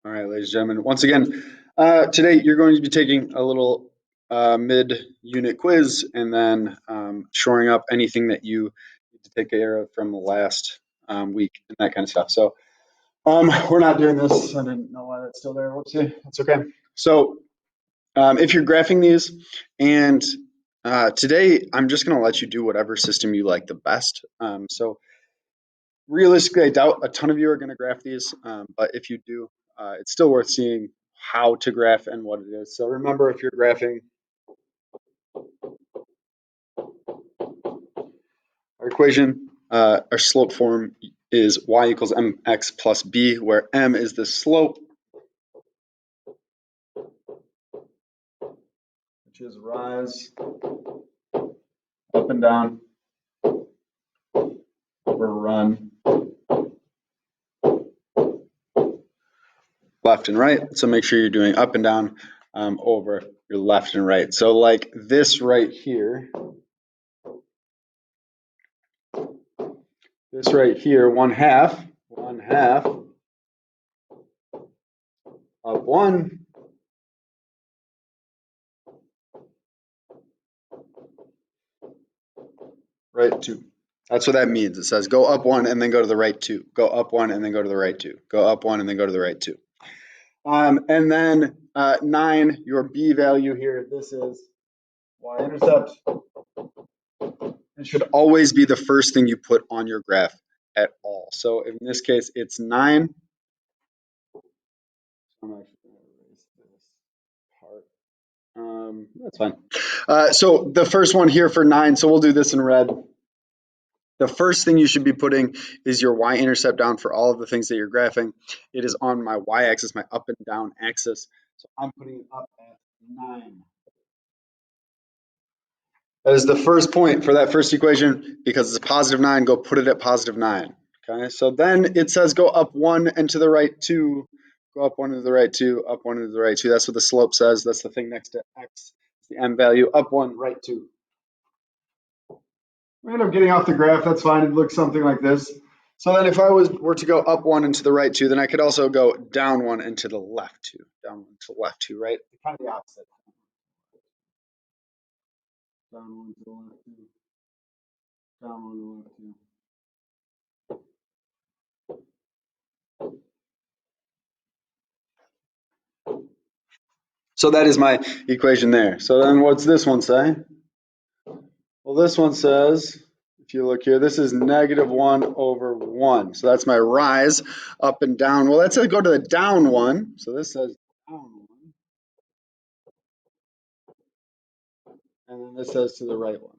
All right, ladies and gentlemen, once again, today you're going to be taking a little mid-unit quiz and then shoring up anything that you need to take care of from the last week and that kind of stuff. So we're not doing this. I didn't know why that's still there. Whoopsie. That's okay. So if you're graphing these, and today I'm just going to let you do whatever system you like the best. So realistically, I doubt a ton of you are going to graph these, but if you do, it's still worth seeing how to graph and what it is. So remember, if you're graphing our equation, our slope form is y equals mx plus b, where m is the slope, which is rise up and down over run left and right. So make sure you're doing up and down over your left and right. So like this right here, one half of one right two. That's what that means. It says go up one and then go to the right two. Go up one and then go to the right two. Go up one and then go to the right two. And then 9, your b value here, this is y-intercept. It should always be the first thing you put on your graph at all. So in this case, it's 9. I'm actually going to erase this part. That's fine. So the first one here for 9, so we'll do this in red. The first thing you should be putting is your y-intercept down for all of the things that you're graphing. It is on my y-axis, my up and down axis. So I'm putting it up at 9. That is the first point for that first equation. Because it's a positive 9, go put it at positive 9. Okay, so then it says go up 1 and to the right 2. Go up 1 and to the right 2, up 1 and to the right 2. That's what the slope says. That's the thing next to x. It's the m value. Up 1, right 2. We end up getting off the graph. That's fine. It looks something like this. So then if I were to go up 1 and to the right 2, then I could also go down 1 and to the left 2. Down 1 to the left 2, right? Kind of the opposite. Down 1 to the left 2. Down 1 to the left 2. So that is my equation there. So then what's this one say? Well, this one says, if you look here, this is negative 1 over 1. So that's my rise up and down. Well, let's go to the down one. So this says down 1. And then this says to the right one.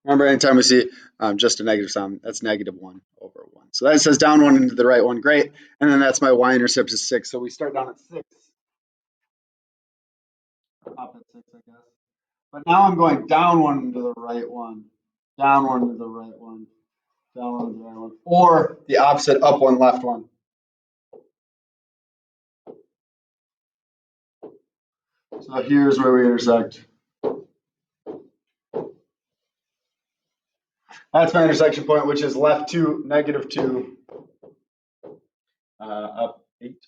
Remember, anytime we see just a negative sign, that's negative 1 over 1. So that says down 1 into the right one. Great. And then that's my y-intercept is 6. So we start down at 6. Up at 6, I guess. But now I'm going down 1 into the right one. Down 1 into the right one. Down 1 into the right one. Or the opposite, up 1, left 1. So here's where we intersect. That's my intersection point, which is left 2, negative 2, up 8.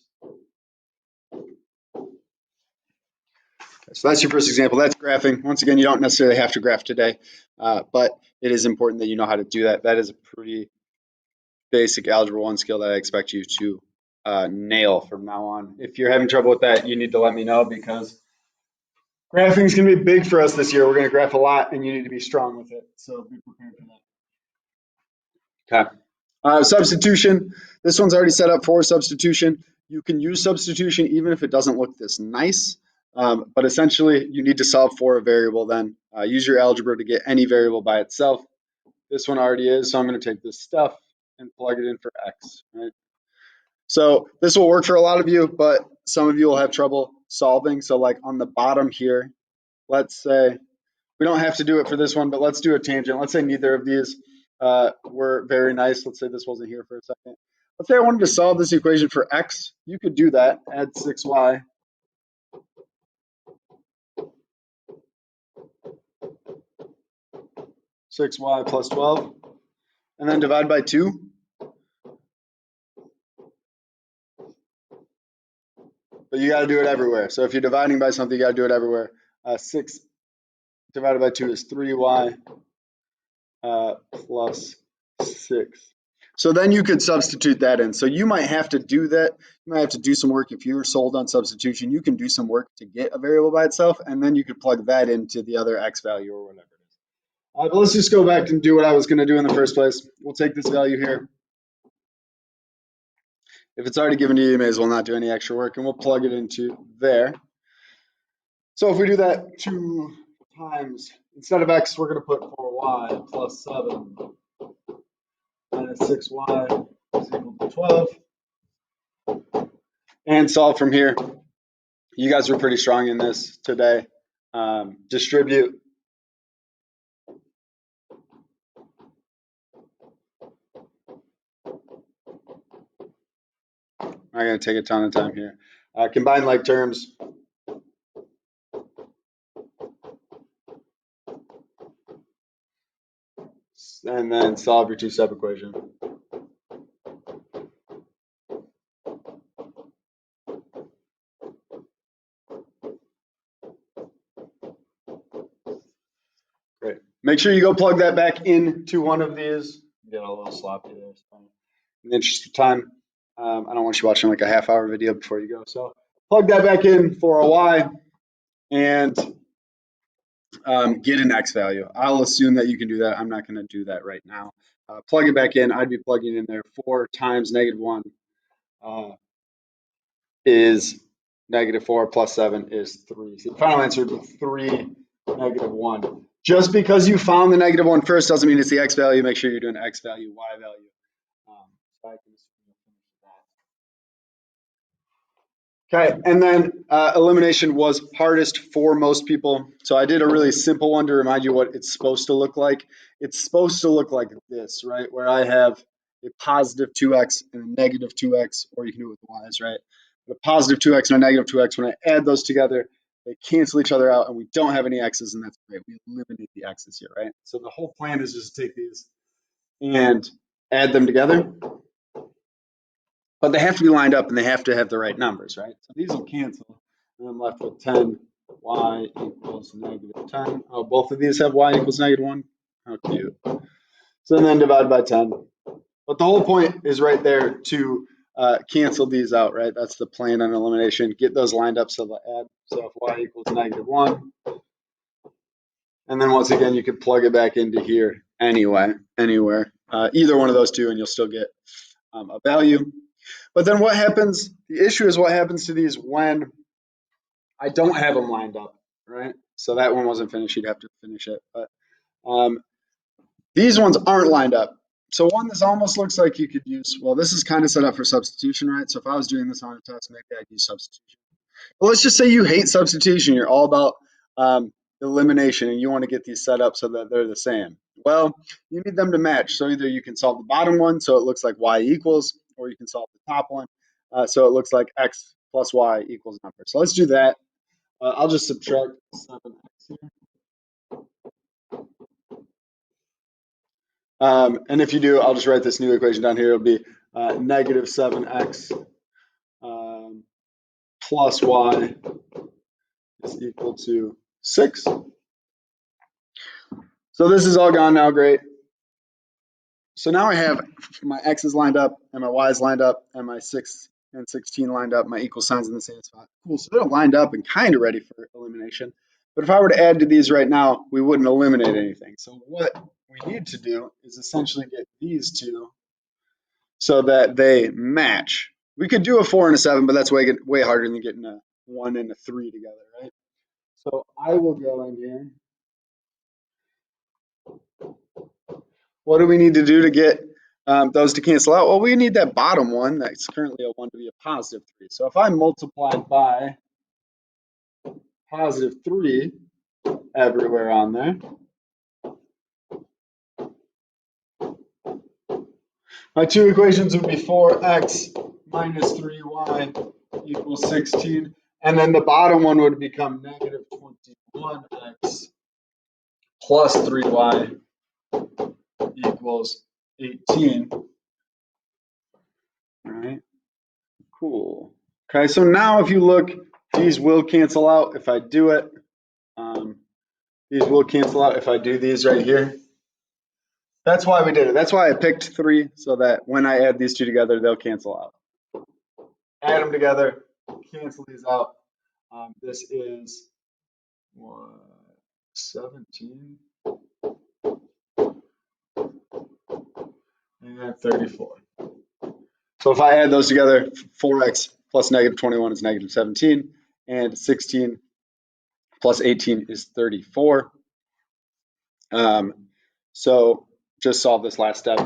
So that's your first example. That's graphing. Once again, you don't necessarily have to graph today, but it is important that you know how to do that. That is a pretty basic Algebra 1 skill that I expect you to nail from now on. If you're having trouble with that, you need to let me know, because graphing is going to be big for us this year. We're going to graph a lot, and you need to be strong with it. So be prepared for that. Okay. Substitution. This one's already set up for substitution. You can use substitution even if it doesn't look this nice. But essentially, you need to solve for a variable then. Use your algebra to get any variable by itself. This one already is, so I'm going to take this stuff and plug it in for x. Right? So this will work for a lot of you, but some of you will have trouble solving. So like on the bottom here, let's say, we don't have to do it for this one, but let's do a tangent. Let's say neither of these were very nice. Let's say this wasn't here for a second. Let's say I wanted to solve this equation for x. You could do that. Add 6y. 6y plus 12. And then divide by 2. but you got to do it everywhere. So if you're dividing by something, you got to do it everywhere. 6 divided by 2 is 3y plus 6. So then you could substitute that in. So you might have to do that. You might have to do some work. If you're sold on substitution, you can do some work to get a variable by itself, and then you could plug that into the other x value or whatever it is. But let's just go back and do what I was going to do in the first place. We'll take this value here. If it's already given to you, you may as well not do any extra work, and we'll plug it into there. So if we do that 2 times, instead of x, we're going to put 4y plus 7 minus 6y is equal to 12. And solve from here. You guys were pretty strong in this today. Distribute. I'm going to take a ton of time here. Combine like terms. And then solve your two-step equation. Great. Make sure you go plug that back into one of these. Get a little sloppy there. In the interest of time, I don't want you watching like a half-hour video before you go. So plug that back in for a y and get an x value. I'll assume that you can do that. I'm not going to do that right now. Plug it back in. I'd be plugging in there 4 times -1 is -4 plus 7 is 3. So the final answer would be 3 -1. Just because you found the -1 first doesn't mean it's the x value. Make sure you're doing x value, y value. So I can Okay, and then elimination was hardest for most people. So I did a really simple one to remind you what it's supposed to look like. It's supposed to look like this, right? Where I have a positive 2x and a negative 2x, or you can do it with y's, right? But a positive 2x and a negative 2x, when I add those together, they cancel each other out, and we don't have any x's, and that's great. We eliminate the x's here, right? So the whole plan is just to take these and add them together. But they have to be lined up and they have to have the right numbers, right? So these will cancel, and I'm left with 10y equals -10. Oh, both of these have y equals -1. How cute. So then divide by 10. But the whole point is right there to cancel these out, right? That's the plan on elimination. Get those lined up so they'll add. So if y equals -1, and then once again, you could plug it back into here anywhere. Either one of those two, and you'll still get a value. But then what happens, the issue is what happens to these when I don't have them lined up, right? So that one wasn't finished, you'd have to finish it. But these ones aren't lined up. So one, this almost looks like you could use, well, this is kind of set up for substitution, right? So if I was doing this on a test, maybe I'd use substitution. Well, let's just say you hate substitution. You're all about elimination, and you want to get these set up so that they're the same. Well, you need them to match. So either you can solve the bottom one so it looks like y equals, or you can solve the top one so it looks like x plus y equals number. So let's do that. I'll just subtract 7x here. And if you do, I'll just write this new equation down here. It'll be -7x plus y is equal to 6. So this is all gone now, great. So now I have my x's lined up and my y's lined up and my 6 and 16 lined up, my equal signs in the same spot. Cool, so they're lined up and kind of ready for elimination. But if I were to add to these right now, we wouldn't eliminate anything. So what we need to do is essentially get these two so that they match. We could do a 4 and a 7, but that's way harder than getting a 1 and a 3 together, right? So I will go in here. What do we need to do to get those to cancel out? Well, we need that bottom one that's currently a 1 to be a positive 3. So if I multiply by positive 3 everywhere on there, my two equations would be 4x minus 3y equals 16. And then the bottom one would become -21x plus 3y equals 18. All right, cool. Okay, so now if you look, these will cancel out if I do it. These will cancel out if I do these right here. That's why we did it. That's why I picked 3, so that when I add these 2 together, they'll cancel out. Add them together, cancel these out. This is 17 and 34. So if I add those together, 4x plus negative 21 is negative 17, and 16 plus 18 is 34. So just solve this last step.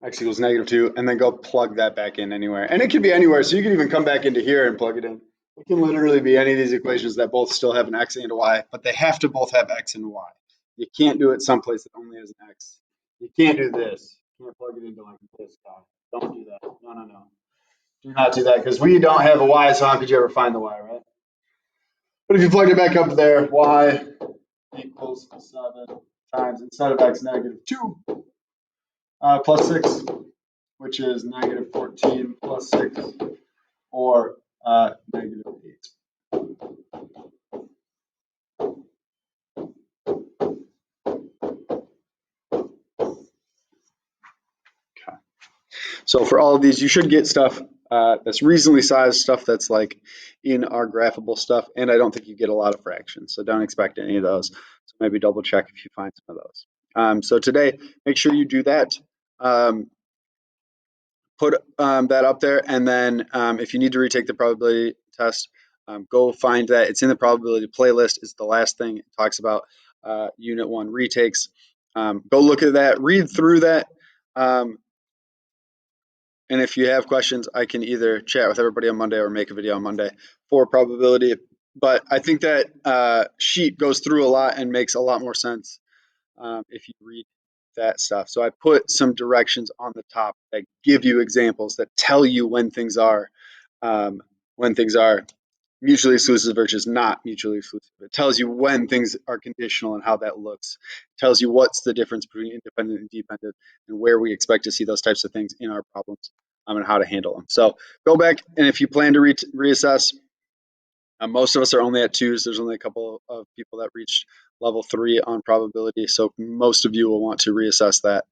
X equals -2, and then go plug that back in anywhere. And it can be anywhere, so you can even come back into here and plug it in. It can literally be any of these equations that both still have an x and a y, but they have to both have x and y. You can't do it someplace that only has an x. You can't do this. You can't plug it into like this guy. Don't do that. No, no, no. Do not do that, because we don't have a y, so how could you ever find the y, right? But if you plug it back up there, y equals 7 times, instead of x, -2 plus 6, which is -14 plus 6, or -8. Okay. So for all of these, you should get stuff that's reasonably sized, stuff that's like in our graphable stuff, and I don't think you get a lot of fractions, so don't expect any of those. So maybe double check if you find some of those. So today, make sure you do that. Put that up there, and then if you need to retake the probability test, go find that. It's in the probability playlist. It's the last thing it talks about Unit 1 retakes. Go look at that, read through that, and if you have questions, I can either chat with everybody on Monday or make a video on Monday for probability. But I think that sheet goes through a lot and makes a lot more sense if you read that stuff. So I put some directions on the top that give you examples that tell you when things are mutually exclusive versus not mutually exclusive. It tells you when things are conditional and how that looks. It tells you what's the difference between independent and dependent and where we expect to see those types of things in our problems and how to handle them. So go back, and if you plan to reassess, most of us are only at 2s. There's only a couple of people that reached level 3 on probability, so most of you will want to reassess that.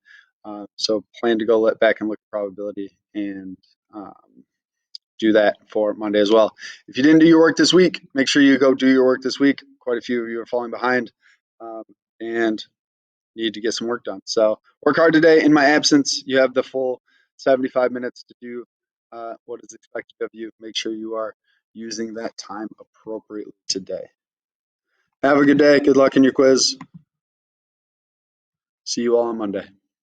So plan to go back and look at probability and do that for Monday as well. If you didn't do your work this week, make sure you go do your work this week. Quite a few of you are falling behind and need to get some work done. So work hard today. In my absence, you have the full 75 minutes to do what is expected of you. Make sure you are using that time appropriately today. Have a good day. Good luck in your quiz. See you all on Monday.